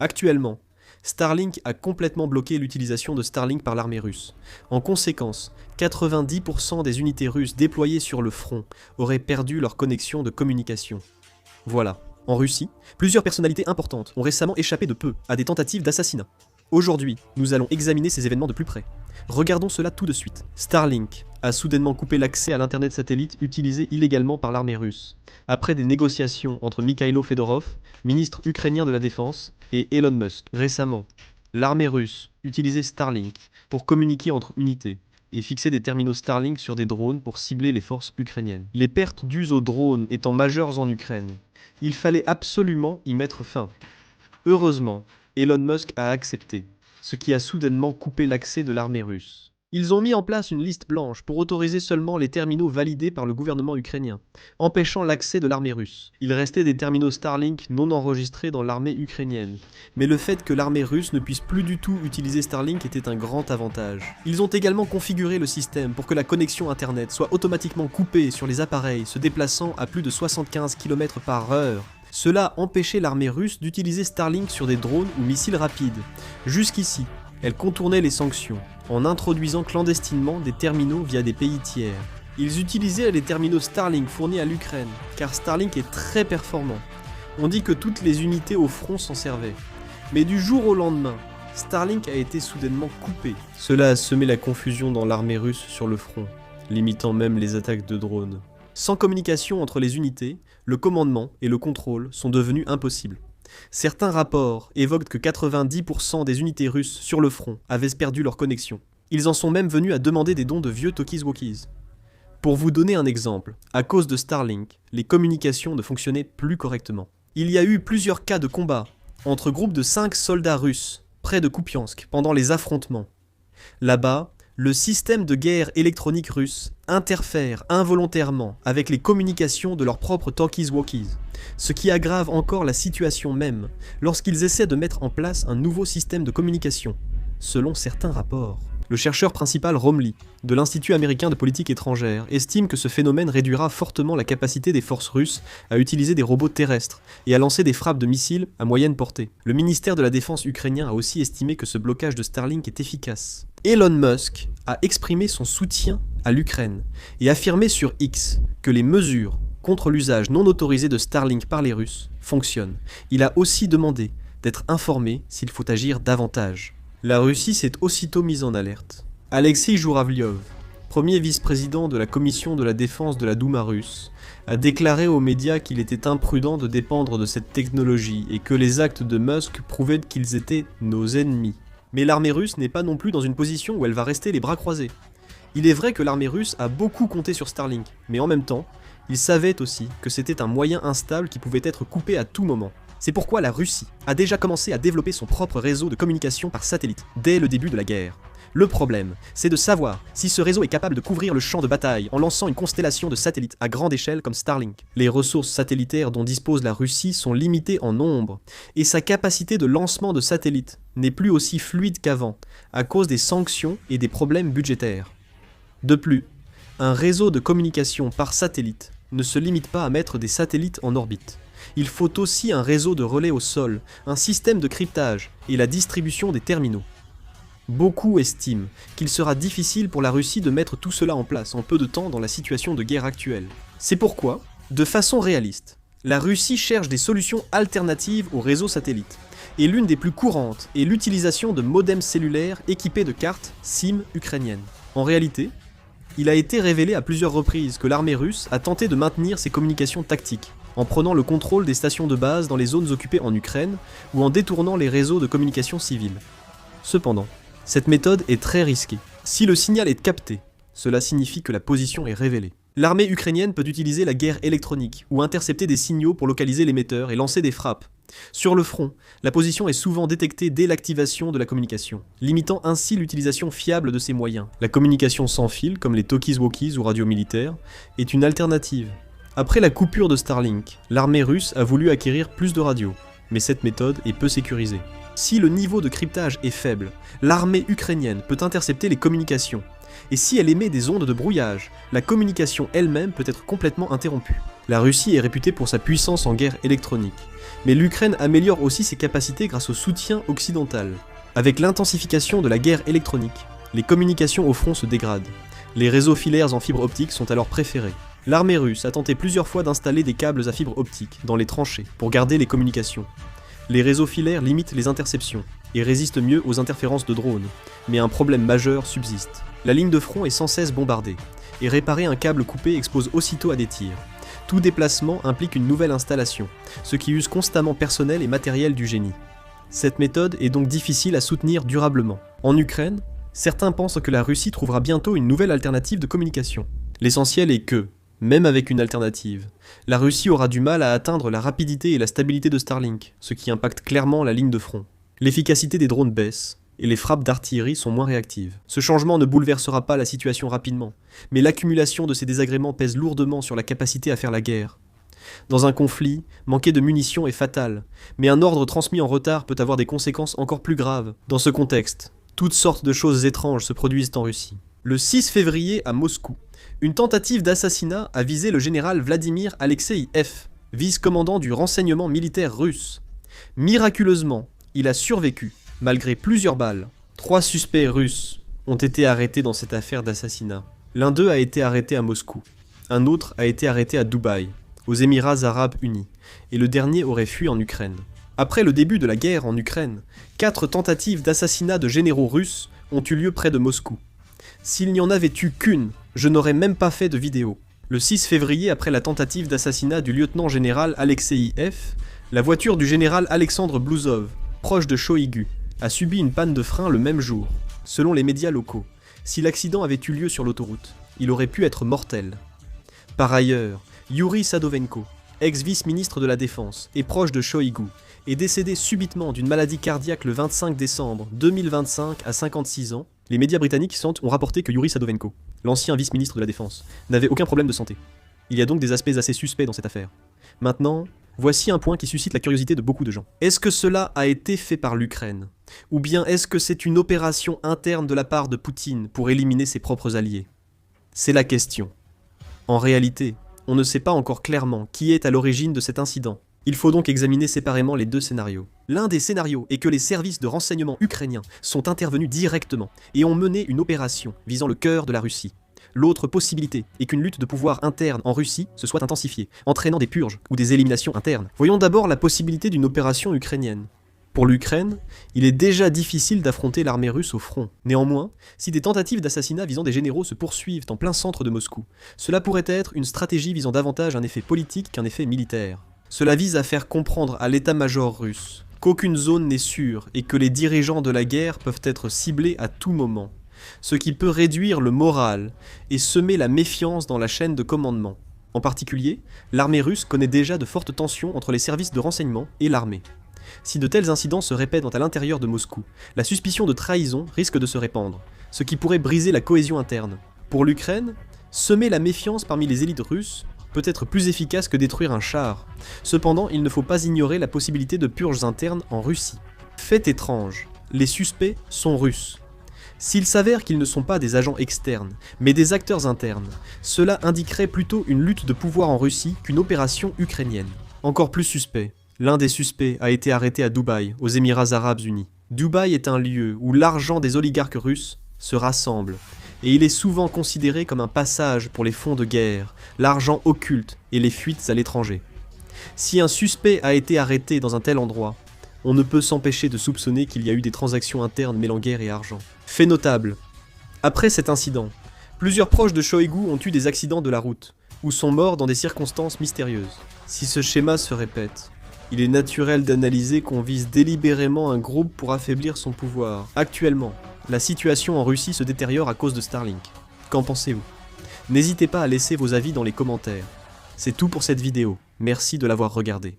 Actuellement, Starlink a complètement bloqué l'utilisation de Starlink par l'armée russe. En conséquence, 90% des unités russes déployées sur le front auraient perdu leur connexion de communication. Voilà. En Russie, plusieurs personnalités importantes ont récemment échappé de peu à des tentatives d'assassinat. Aujourd'hui, nous allons examiner ces événements de plus près. Regardons cela tout de suite. Starlink a soudainement coupé l'accès à l'internet satellite utilisé illégalement par l'armée russe, après des négociations entre Mikhailo Fedorov, ministre ukrainien de la Défense, et Elon Musk. Récemment, l'armée russe utilisait Starlink pour communiquer entre unités et fixer des terminaux Starlink sur des drones pour cibler les forces ukrainiennes. Les pertes dues aux drones étant majeures en Ukraine, il fallait absolument y mettre fin. Heureusement, Elon Musk a accepté, ce qui a soudainement coupé l'accès de l'armée russe. Ils ont mis en place une liste blanche pour autoriser seulement les terminaux validés par le gouvernement ukrainien, empêchant l'accès de l'armée russe. Il restait des terminaux Starlink non enregistrés dans l'armée ukrainienne. Mais le fait que l'armée russe ne puisse plus du tout utiliser Starlink était un grand avantage. Ils ont également configuré le système pour que la connexion Internet soit automatiquement coupée sur les appareils se déplaçant à plus de 75 km/h. Cela empêchait l'armée russe d'utiliser Starlink sur des drones ou missiles rapides. Jusqu'ici, elle contournait les sanctions, en introduisant clandestinement des terminaux via des pays tiers. Ils utilisaient les terminaux Starlink fournis à l'Ukraine, car Starlink est très performant. On dit que toutes les unités au front s'en servaient. Mais du jour au lendemain, Starlink a été soudainement coupé. Cela a semé la confusion dans l'armée russe sur le front, limitant même les attaques de drones. Sans communication entre les unités, le commandement et le contrôle sont devenus impossibles. Certains rapports évoquent que 90% des unités russes sur le front avaient perdu leur connexion. Ils en sont même venus à demander des dons de vieux talkies-walkies. Pour vous donner un exemple, à cause de Starlink, les communications ne fonctionnaient plus correctement. Il y a eu plusieurs cas de combat entre groupes de 5 soldats russes près de Kupiansk pendant les affrontements. Là-bas, le système de guerre électronique russe interfère involontairement avec les communications de leurs propres talkies-walkies, ce qui aggrave encore la situation même lorsqu'ils essaient de mettre en place un nouveau système de communication, selon certains rapports. Le chercheur principal Romley, de l'Institut américain de politique étrangère, estime que ce phénomène réduira fortement la capacité des forces russes à utiliser des robots terrestres et à lancer des frappes de missiles à moyenne portée. Le ministère de la Défense ukrainien a aussi estimé que ce blocage de Starlink est efficace. Elon Musk a exprimé son soutien à l'Ukraine et affirmé sur X que les mesures contre l'usage non autorisé de Starlink par les Russes fonctionnent. Il a aussi demandé d'être informé s'il faut agir davantage. La Russie s'est aussitôt mise en alerte. Alexei Jouravliov, premier vice-président de la commission de la défense de la Douma russe, a déclaré aux médias qu'il était imprudent de dépendre de cette technologie et que les actes de Musk prouvaient qu'ils étaient nos ennemis. Mais l'armée russe n'est pas non plus dans une position où elle va rester les bras croisés. Il est vrai que l'armée russe a beaucoup compté sur Starlink, mais en même temps, ils savaient aussi que c'était un moyen instable qui pouvait être coupé à tout moment. C'est pourquoi la Russie a déjà commencé à développer son propre réseau de communication par satellite, dès le début de la guerre. Le problème, c'est de savoir si ce réseau est capable de couvrir le champ de bataille en lançant une constellation de satellites à grande échelle comme Starlink. Les ressources satellitaires dont dispose la Russie sont limitées en nombre, et sa capacité de lancement de satellites n'est plus aussi fluide qu'avant, à cause des sanctions et des problèmes budgétaires. De plus, un réseau de communication par satellite ne se limite pas à mettre des satellites en orbite. Il faut aussi un réseau de relais au sol, un système de cryptage et la distribution des terminaux. Beaucoup estiment qu'il sera difficile pour la Russie de mettre tout cela en place en peu de temps dans la situation de guerre actuelle. C'est pourquoi, de façon réaliste, la Russie cherche des solutions alternatives au réseau satellite. Et l'une des plus courantes est l'utilisation de modems cellulaires équipés de cartes SIM ukrainiennes. En réalité, il a été révélé à plusieurs reprises que l'armée russe a tenté de maintenir ses communications tactiques, en prenant le contrôle des stations de base dans les zones occupées en Ukraine ou en détournant les réseaux de communication civile. Cependant, cette méthode est très risquée. Si le signal est capté, cela signifie que la position est révélée. L'armée ukrainienne peut utiliser la guerre électronique ou intercepter des signaux pour localiser l'émetteur et lancer des frappes. Sur le front, la position est souvent détectée dès l'activation de la communication, limitant ainsi l'utilisation fiable de ces moyens. La communication sans fil, comme les talkies-walkies ou radios militaires, est une alternative. Après la coupure de Starlink, l'armée russe a voulu acquérir plus de radios, mais cette méthode est peu sécurisée. Si le niveau de cryptage est faible, l'armée ukrainienne peut intercepter les communications, et si elle émet des ondes de brouillage, la communication elle-même peut être complètement interrompue. La Russie est réputée pour sa puissance en guerre électronique, mais l'Ukraine améliore aussi ses capacités grâce au soutien occidental. Avec l'intensification de la guerre électronique, les communications au front se dégradent. Les réseaux filaires en fibre optique sont alors préférés. L'armée russe a tenté plusieurs fois d'installer des câbles à fibre optique dans les tranchées pour garder les communications. Les réseaux filaires limitent les interceptions et résistent mieux aux interférences de drones, mais un problème majeur subsiste. La ligne de front est sans cesse bombardée, et réparer un câble coupé expose aussitôt à des tirs. Tout déplacement implique une nouvelle installation, ce qui use constamment personnel et matériel du génie. Cette méthode est donc difficile à soutenir durablement. En Ukraine, certains pensent que la Russie trouvera bientôt une nouvelle alternative de communication. L'essentiel est que, même avec une alternative, la Russie aura du mal à atteindre la rapidité et la stabilité de Starlink, ce qui impacte clairement la ligne de front. L'efficacité des drones baisse, et les frappes d'artillerie sont moins réactives. Ce changement ne bouleversera pas la situation rapidement, mais l'accumulation de ces désagréments pèse lourdement sur la capacité à faire la guerre. Dans un conflit, manquer de munitions est fatal, mais un ordre transmis en retard peut avoir des conséquences encore plus graves. Dans ce contexte, toutes sortes de choses étranges se produisent en Russie. Le 6 février à Moscou, une tentative d'assassinat a visé le général Vladimir Alexeïev, vice-commandant du renseignement militaire russe. Miraculeusement, il a survécu, malgré plusieurs balles. 3 suspects russes ont été arrêtés dans cette affaire d'assassinat. L'un d'eux a été arrêté à Moscou, un autre a été arrêté à Dubaï, aux Émirats Arabes Unis, et le dernier aurait fui en Ukraine. Après le début de la guerre en Ukraine, 4 tentatives d'assassinat de généraux russes ont eu lieu près de Moscou. S'il n'y en avait eu qu'une, je n'aurais même pas fait de vidéo. Le 6 février, après la tentative d'assassinat du lieutenant-général Alexeïev, la voiture du général Alexandre Blouzov, proche de Shoigu, a subi une panne de frein le même jour. Selon les médias locaux, si l'accident avait eu lieu sur l'autoroute, il aurait pu être mortel. Par ailleurs, Yuri Sadovenko, ex-vice-ministre de la Défense et proche de Shoigu, est décédé subitement d'une maladie cardiaque le 25 décembre 2025 à 56 ans. Les médias britanniques ont rapporté que Yuri Sadovenko, l'ancien vice-ministre de la Défense, n'avait aucun problème de santé. Il y a donc des aspects assez suspects dans cette affaire. Maintenant, voici un point qui suscite la curiosité de beaucoup de gens. Est-ce que cela a été fait par l'Ukraine ? Ou bien est-ce que c'est une opération interne de la part de Poutine pour éliminer ses propres alliés ? C'est la question. En réalité, on ne sait pas encore clairement qui est à l'origine de cet incident. Il faut donc examiner séparément les deux scénarios. L'un des scénarios est que les services de renseignement ukrainiens sont intervenus directement et ont mené une opération visant le cœur de la Russie. L'autre possibilité est qu'une lutte de pouvoir interne en Russie se soit intensifiée, entraînant des purges ou des éliminations internes. Voyons d'abord la possibilité d'une opération ukrainienne. Pour l'Ukraine, il est déjà difficile d'affronter l'armée russe au front. Néanmoins, si des tentatives d'assassinat visant des généraux se poursuivent en plein centre de Moscou, cela pourrait être une stratégie visant davantage un effet politique qu'un effet militaire. Cela vise à faire comprendre à l'état-major russe qu'aucune zone n'est sûre et que les dirigeants de la guerre peuvent être ciblés à tout moment, ce qui peut réduire le moral et semer la méfiance dans la chaîne de commandement. En particulier, l'armée russe connaît déjà de fortes tensions entre les services de renseignement et l'armée. Si de tels incidents se répètent à l'intérieur de Moscou, la suspicion de trahison risque de se répandre, ce qui pourrait briser la cohésion interne. Pour l'Ukraine, semer la méfiance parmi les élites russes peut être plus efficace que détruire un char. Cependant, il ne faut pas ignorer la possibilité de purges internes en Russie. Fait étrange, les suspects sont russes. S'il s'avère qu'ils ne sont pas des agents externes, mais des acteurs internes, cela indiquerait plutôt une lutte de pouvoir en Russie qu'une opération ukrainienne. Encore plus suspect, l'un des suspects a été arrêté à Dubaï, aux Émirats Arabes Unis. Dubaï est un lieu où l'argent des oligarques russes se rassemble, et il est souvent considéré comme un passage pour les fonds de guerre, l'argent occulte et les fuites à l'étranger. Si un suspect a été arrêté dans un tel endroit, on ne peut s'empêcher de soupçonner qu'il y a eu des transactions internes mêlant guerre et argent. Fait notable, après cet incident, plusieurs proches de Shoigu ont eu des accidents de la route, ou sont morts dans des circonstances mystérieuses. Si ce schéma se répète, il est naturel d'analyser qu'on vise délibérément un groupe pour affaiblir son pouvoir. Actuellement, la situation en Russie se détériore à cause de Starlink. Qu'en pensez-vous ? N'hésitez pas à laisser vos avis dans les commentaires. C'est tout pour cette vidéo, merci de l'avoir regardée.